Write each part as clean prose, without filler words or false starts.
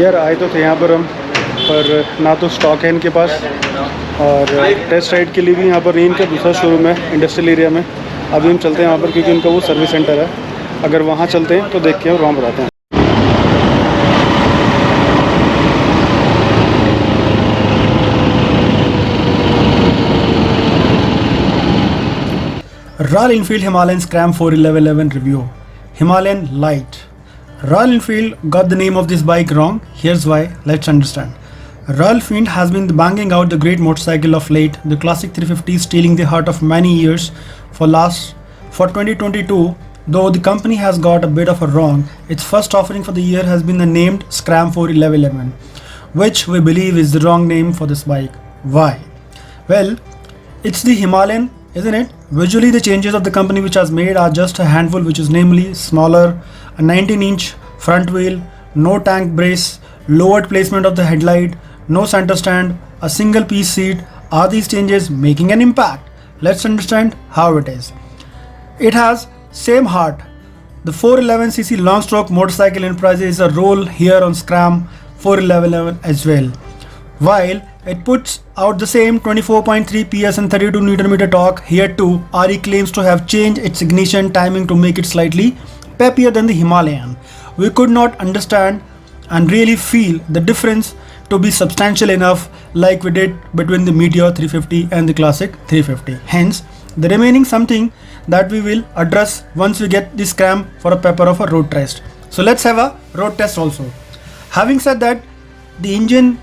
यार आए तो थे यहाँ पर हम, पर ना तो स्टॉक है इनके पास, और टेस्ट राइड के लिए भी यहाँ पर नहीं इनका दूसरा शोरूम है इंडस्ट्रियल एरिया में। अभी हम चलते हैं वहाँ पर क्योंकि इनका वो सर्विस सेंटर है। अगर वहाँ चलते हैं तो देख के हम वहाँ बताते हैं। Royal Enfield Himalayan Scram 411 review. Himalayan Light. Royal Enfield got the name of this bike wrong. Here's why. Let's understand. Royal Enfield has been banging out the great motorcycle of late. The classic 350 is stealing the heart of many years. For 2022, though the company has got a bit of a wrong, its first offering for the year has been the named Scram 411, which we believe is the wrong name for this bike. Why? Well, it's the Himalayan, isn't it? Visually, the changes of the company which has made are just a handful, which is namely smaller, a 19-inch front wheel, no tank brace, lowered placement of the headlight, no center stand, a single piece seat. Are these changes making an impact? Let's understand how it is. It has same heart. The 411cc long stroke motorcycle enterprises a role here on Scram 411 as well. While it puts out the same 24.3 PS and 32 Nm torque, here too RE claims to have changed its ignition timing to make it slightly peppier than the Himalayan. We could not understand and really feel the difference to be substantial enough like we did between the Meteor 350 and the Classic 350. Hence, the remaining something that we will address once we get the Scram for a pepper of a road test. So let's have a road test also. Having said that, the engine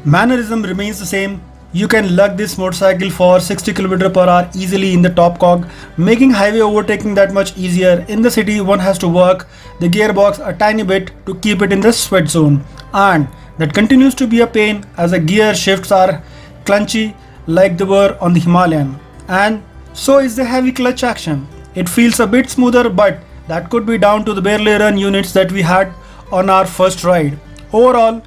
mannerism remains the same. You can lug this motorcycle for 60 km/h easily in the top cog, making highway overtaking that much easier. In the city, one has to work the gearbox a tiny bit to keep it in the sweat zone, and that continues to be a pain as the gear shifts are clunky like they were on the Himalayan, and so is the heavy clutch action. It feels a bit smoother, but that could be down to the barely run units that we had on our first ride. Overall,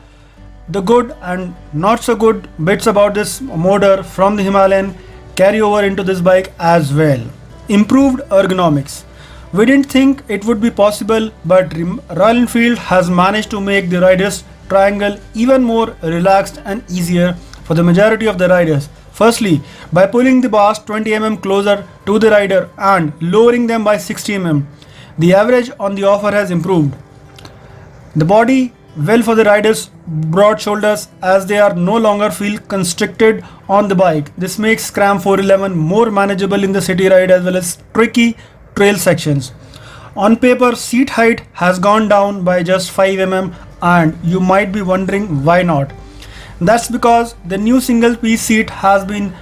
the good and not so good bits about this motor from the Himalayan carry over into this bike as well. Improved ergonomics. We didn't think it would be possible, but Royal Enfield has managed to make the rider's triangle even more relaxed and easier for the majority of the riders. Firstly, by pulling the bars 20 mm closer to the rider and lowering them by 60 mm, the average on the offer has improved. The body well for the riders' broad shoulders as they are no longer feel constricted on the bike. This makes Scram 411 more manageable in the city ride as well as tricky trail sections. On paper, seat height has gone down by just 5 mm, and you might be wondering why not. That's because the new single piece seat has been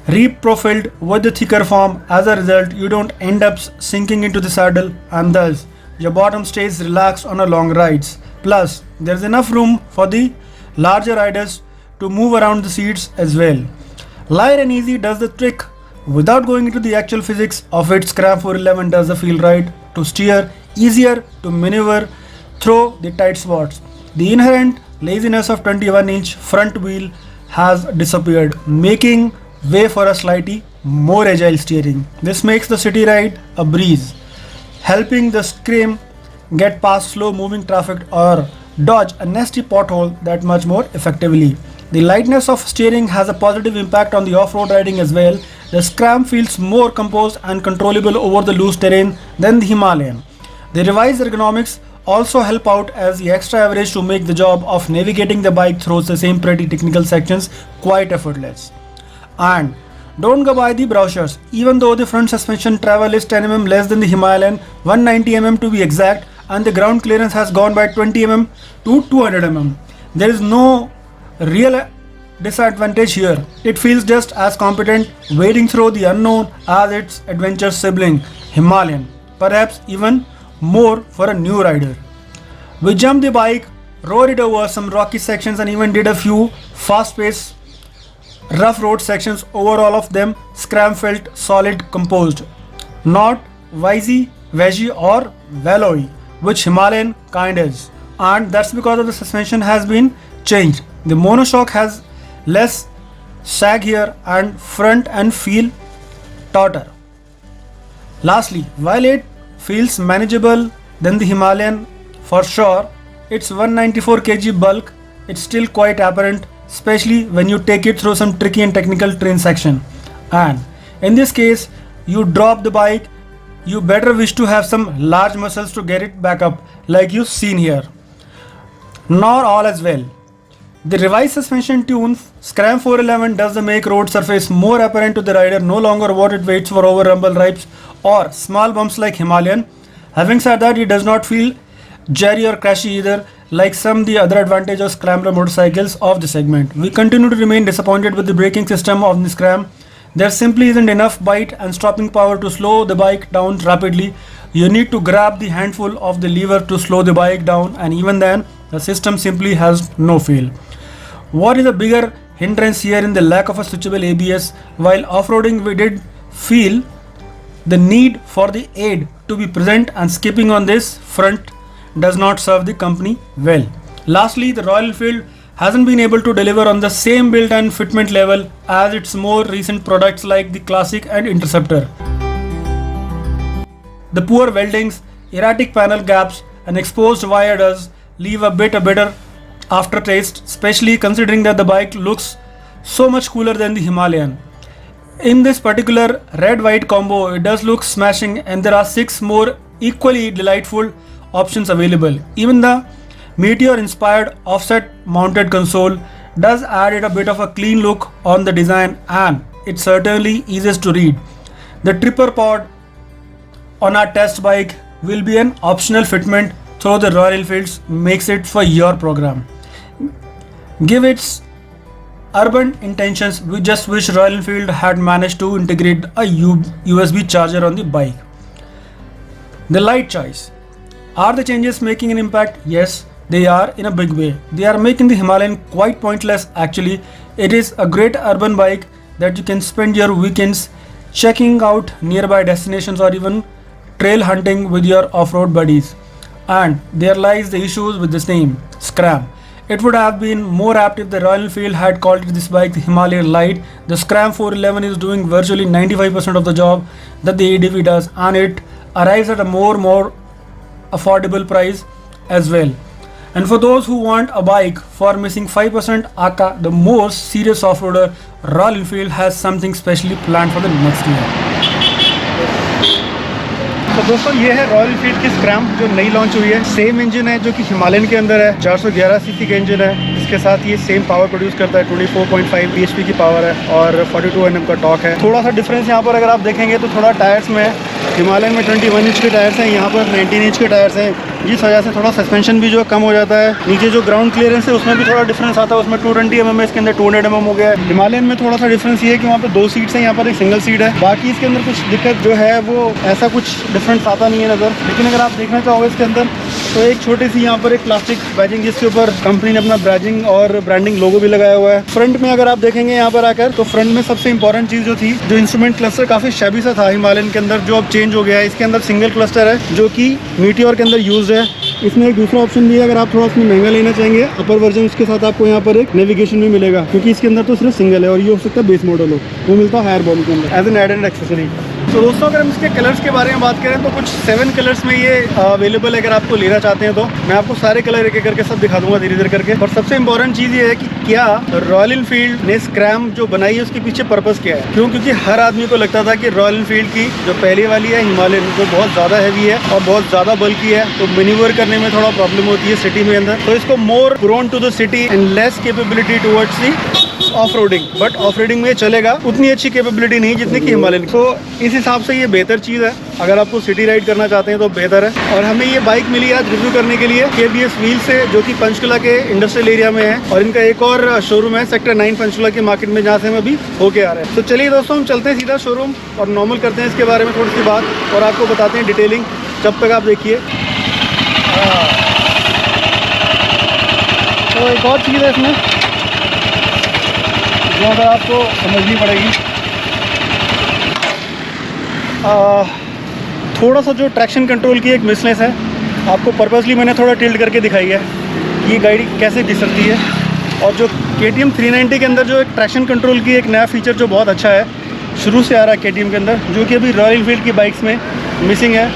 reprofiled with the thicker form. As a result, you don't end up sinking into the saddle, and thus your bottom stays relaxed on a long rides. Plus, there's enough room for the larger riders to move around the seats as well. Light and easy does the trick. Without going into the actual physics of it, Scram 411 does the feel right to steer, easier to maneuver through the tight spots. The inherent laziness of 21-inch front wheel has disappeared, making way for a slightly more agile steering. This makes the city ride a breeze, helping the Scram get past slow moving traffic or dodge a nasty pothole that much more effectively. The lightness of steering has a positive impact on the off-road riding as well. The Scram feels more composed and controllable over the loose terrain than the Himalayan. The revised ergonomics also help out as the extra average to make the job of navigating the bike through the same pretty technical sections quite effortless. And don't go by the brochures. Even though the front suspension travel is 10 mm less than the Himalayan, 190 mm to be exact, and the ground clearance has gone by 20 mm to 200 mm. There is no real disadvantage here. It feels just as competent wading through the unknown as its adventure sibling Himalayan, perhaps even more for a new rider. We jumped the bike, rode it over some rocky sections, and even did a few fast-paced rough road sections. Over all of them, Scram felt solid, composed, not wheezy, or wallowy, which Himalayan kind is, and that's because of the suspension has been changed. The monoshock has less sag here and front and feel tauter. Lastly, while it feels manageable than the Himalayan for sure, its 194 kg bulk, it's still quite apparent, especially when you take it through some tricky and technical terrain section. And in this case, you drop the bike, you better wish to have some large muscles to get it back up, like you've seen here. Nor all as well. The revised suspension tune Scram 411 does the make road surface more apparent to the rider, no longer what it waits for over rumble ripes or small bumps like Himalayan. Having said that, it does not feel jerry or crashy either, like some the other advantage of scrambler motorcycles of the segment. We continue to remain disappointed with the braking system of the Scram. There simply isn't enough bite and stopping power to slow the bike down rapidly. You need to grab the handful of the lever to slow the bike down, and even then, the system simply has no feel. What is a bigger hindrance here in the lack of a switchable ABS? While off-roading, we did feel the need for the aid to be present, and skipping on this front does not serve the company well. Lastly, the Royal Enfield hasn't been able to deliver on the same build and fitment level as its more recent products like the Classic and Interceptor. The poor weldings, erratic panel gaps and exposed wire does leave a bitter aftertaste, especially considering that the bike looks so much cooler than the Himalayan. In this particular red-white combo, it does look smashing, and there are 6 more equally delightful options available. Even the Meteor-inspired offset-mounted console does add a bit of a clean look on the design, and it certainly eases to read. The tripper pod on our test bike will be an optional fitment, though the Royal Enfield makes it for your program. Given its urban intentions, we just wish Royal Enfield had managed to integrate a USB charger on the bike. The light choice. Are the changes making an impact? Yes, they are in a big way. They are making the Himalayan quite pointless actually. It is a great urban bike that you can spend your weekends checking out nearby destinations or even trail hunting with your off-road buddies. And there lies the issues with this name, Scram. It would have been more apt if the Royal Enfield had called this bike the Himalayan Light. The Scram 411 is doing virtually 95% of the job that the ADV does, and it arrives at a more affordable price as well. And for those who want a bike for missing 5% aka the most serious off-roader, Royal Enfield has something specially planned for the next year. तो दोस्तों ये है royal Enfield की scrum जो नई launch हुई है। Same engine है जो कि हिमालयन के अंदर है, 411 सीसी का इंजन है। इसके साथ ये सेम पावर प्रोड्यूस करता है, 24.5 bhp की पावर है और 42 Nm का टॉर्क है। थोड़ा सा डिफरेंस यहाँ पर अगर आप देखेंगे तो थोड़ा टायर्स में हिमालयन में 21 इंच के टायर्स हैं, यहाँ पर 19 इंच के टायर्स हैं। जिस वजह से थोड़ा सस्पेंशन भी जो कम हो जाता है। नीचे जो ग्राउंड क्लियरेंस है उसमें भी थोड़ा डिफरेंस आता है, उसमें 220 mm है, इसके अंदर 200 mm हो गया है। हिमालयन में थोड़ा सा डिफरेंस ये है कि वहाँ पे 2 सीट्स हैं, यहाँ पर एक सिंगल सीट है। बाकी इसके अंदर कुछ दिक्कत जो है वो ऐसा कुछ डिफरेंस आता नहीं है नज़र। लेकिन अगर आप देखना चाहोगे इसके अंदर तो एक छोटी सी यहाँ पर एक प्लास्टिक बैजिंग जिसके ऊपर कंपनी ने अपना बैजिंग और ब्रांडिंग लोगो भी लगाया हुआ है। फ्रंट में अगर आप देखेंगे यहाँ पर आकर तो फ्रंट में सबसे इंपॉर्टेंट चीज़ जो थी, जो इंस्ट्रूमेंट क्लस्टर काफ़ी शैबी सा था हिमालयन के अंदर, जो अब चेंज हो गया है। इसके अंदर सिंगल क्लस्टर है जो कि मीटियोर के अंदर यूज है। इसमें एक दूसरा ऑप्शन भी है, अगर आप थोड़ा उसमें महंगा लेना चाहेंगे अपर वर्जन, उसके साथ आपको यहाँ पर एक नेविगेशन भी मिलेगा, क्योंकि इसके अंदर तो सिर्फ सिंगल है और ये हो सकता है बेस मॉडल हो, वो मिलता है हायर बॉडी के अंदर एज एन एडेड एक्सेसरी। तो दोस्तों अगर हम इसके कलर्स के बारे में बात करें तो कुछ 7 कलर्स में ये अवेलेबल है। अगर आपको लेना चाहते हैं तो मैं आपको सारे कलर एक एक करके सब दिखा दूंगा धीरे धीरे करके। और सबसे इंपॉर्टेंट चीज़ ये है कि क्या रॉयल एनफील्ड ने स्क्रैम जो बनाई है उसके पीछे पर्पस क्या है। क्यों? क्योंकि हर आदमी को लगता था कि रॉयल एनफील्ड की जो पहले वाली है हिमालयन, जो बहुत ज़्यादा हैवी है और बहुत ज़्यादा बल्की है, तो मैन्यूवर करने में थोड़ा प्रॉब्लम होती है सिटी में अंदर, तो इसको more prone to the city and less capability towards the offroading. But offroading में चलेगा, उतनी अच्छी कैपेबिलिटी नहीं जितनी कि हिमालयन। तो इस हिसाब से ये बेहतर चीज़ है, अगर आपको सिटी राइड करना चाहते हैं तो बेहतर है। और हमें ये बाइक मिली आज रिव्यू करने के लिए KBS व्हील से, जो कि पंचकुला के इंडस्ट्रियल एरिया में है, और इनका एक और शोरूम है सेक्टर 9 पंचकुला के मार्केट में, जहाँ से हम अभी होके आ रहे हैं। तो चलिए दोस्तों हम चलते हैं सीधा शोरूम और नॉर्मल करते हैं इसके बारे में थोड़ी सी बात और आपको बताते हैं डिटेलिंग। जब तक आप देखिए। तो एक और चीज़ है इसमें जो अगर आपको समझनी पड़ेगी, थोड़ा सा जो ट्रैक्शन कंट्रोल की एक मिसनेस है, आपको पर्पसली मैंने थोड़ा टिल्ट करके दिखाई है कि ये गाड़ी कैसे घिसरती है। और जो KTM 390 के अंदर जो एक ट्रैक्शन कंट्रोल की एक नया फीचर जो बहुत अच्छा है, शुरू से आ रहा है KTM के अंदर, जो कि अभी रॉयल एनफील्ड की बाइक्स में मिसिंग है,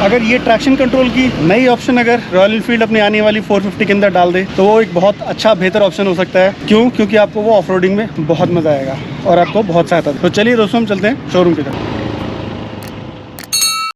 अगर ये ट्रैक्शन कंट्रोल की नई ऑप्शन अगर रॉयल एनफील्ड अपनी आने वाली 450 के अंदर डाल दे तो वो एक बहुत अच्छा बेहतर ऑप्शन हो सकता है। क्यों? क्योंकि आपको वो ऑफ रोडिंग में बहुत मज़ा आएगा और आपको बहुत सहायता। तो चलिए दोस्तों हम चलते हैं शोरूम की तरफ।